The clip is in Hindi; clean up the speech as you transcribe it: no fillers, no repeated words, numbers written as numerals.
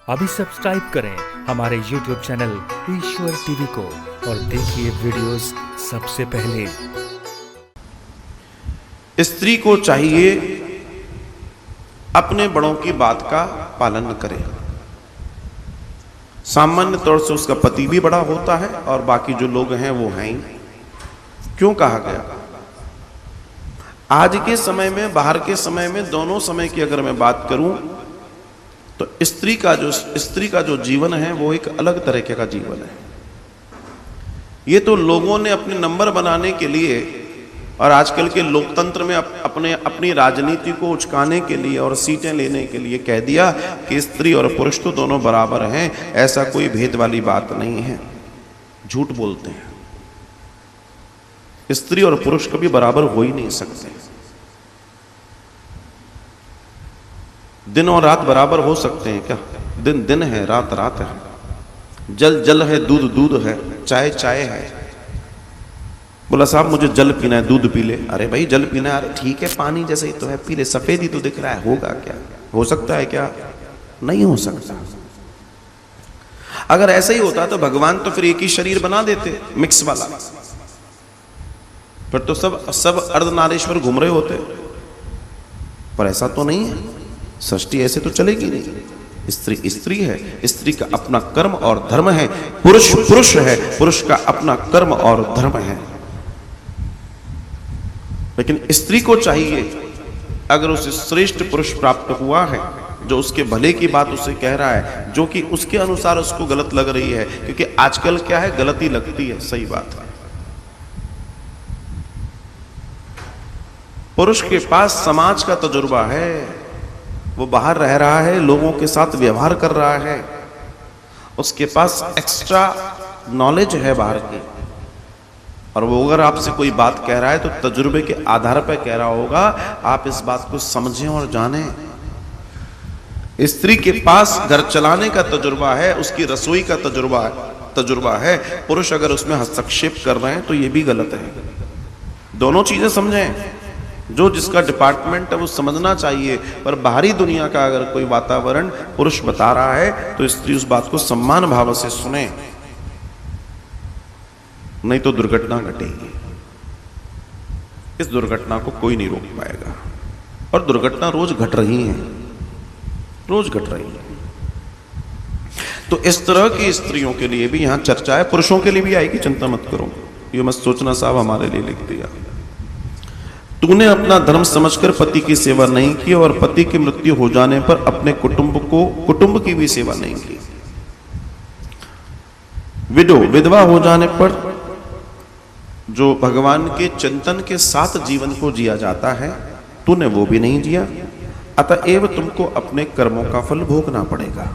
अभी सब्सक्राइब करें हमारे YouTube चैनल ईश्वर टीवी को और देखिए वीडियोस सबसे पहले। स्त्री को चाहिए अपने बड़ों की बात का पालन करे। सामान्य तौर से उसका पति भी बड़ा होता है और बाकी जो लोग हैं वो हैं ही। क्यों कहा गया? आज के समय में, बाहर के समय में, दोनों समय की अगर मैं बात करूं तो स्त्री का जो जीवन है वो एक अलग तरीके का जीवन है। ये तो लोगों ने अपने नंबर बनाने के लिए और आजकल के लोकतंत्र में अपनी राजनीति को उचकाने के लिए और सीटें लेने के लिए कह दिया कि स्त्री और पुरुष तो दोनों बराबर हैं। ऐसा कोई भेद वाली बात नहीं है, झूठ बोलते हैं। स्त्री और पुरुष कभी बराबर हो ही नहीं सकते। दिन और रात बराबर हो सकते हैं क्या? दिन दिन है, रात रात है, जल जल है, दूध दूध है, चाय चाय है। बोला साहब मुझे जल पीना है, दूध पी ले। अरे भाई जल पीना है, अरे ठीक है पानी जैसे ही तो है, पी ले। सफेद ही तो दिख रहा है, होगा क्या? हो सकता है क्या? नहीं हो सकता। अगर ऐसा ही होता तो भगवान तो फिर एक ही शरीर बना देते, मिक्स वाला। फिर तो सब अर्धनारीश्वर घूम रहे होते। पर ऐसा तो नहीं है। सृष्टि ऐसे तो चलेगी नहीं। स्त्री स्त्री है, स्त्री का अपना कर्म और धर्म है। पुरुष पुरुष है, पुरुष का अपना कर्म और धर्म है। लेकिन स्त्री को चाहिए, अगर उसे श्रेष्ठ पुरुष प्राप्त हुआ है जो उसके भले की बात उसे कह रहा है, जो कि उसके अनुसार उसको गलत लग रही है, क्योंकि आजकल क्या है, गलती लगती है, सही बात है। पुरुष के पास समाज का तजुर्बा है, वो बाहर रह रहा है, लोगों के साथ व्यवहार कर रहा है, उसके पास एक्स्ट्रा नॉलेज है बाहर की। और वो अगर आपसे कोई बात कह रहा है तो तजुर्बे के आधार पर कह रहा होगा। आप इस बात को समझें और जानें। स्त्री के पास घर चलाने का तजुर्बा है, उसकी रसोई का तजुर्बा है। पुरुष अगर उसमें हस्तक्षेप कर रहे हैं तो ये भी गलत है। दोनों चीजें समझें। जो जिसका डिपार्टमेंट है वो समझना चाहिए। पर बाहरी दुनिया का अगर कोई वातावरण पुरुष बता रहा है तो स्त्री उस बात को सम्मान भाव से सुने, नहीं तो दुर्घटना घटेगी। इस दुर्घटना को कोई नहीं रोक पाएगा। और दुर्घटना रोज घट रही है, रोज घट रही है। तो इस तरह की स्त्रियों के लिए भी यहां चर्चा है, पुरुषों के लिए भी आएगी, चिंता मत करो। ये मत सोचना साहब हमारे लिए लिख दिया। तूने अपना धर्म समझकर पति की सेवा नहीं की और पति की मृत्यु हो जाने पर अपने कुटुंब की भी सेवा नहीं की। विधवा हो जाने पर जो भगवान के चिंतन के साथ जीवन को जिया जाता है, तूने वो भी नहीं जिया। अतएव तुमको अपने कर्मों का फल भोगना पड़ेगा।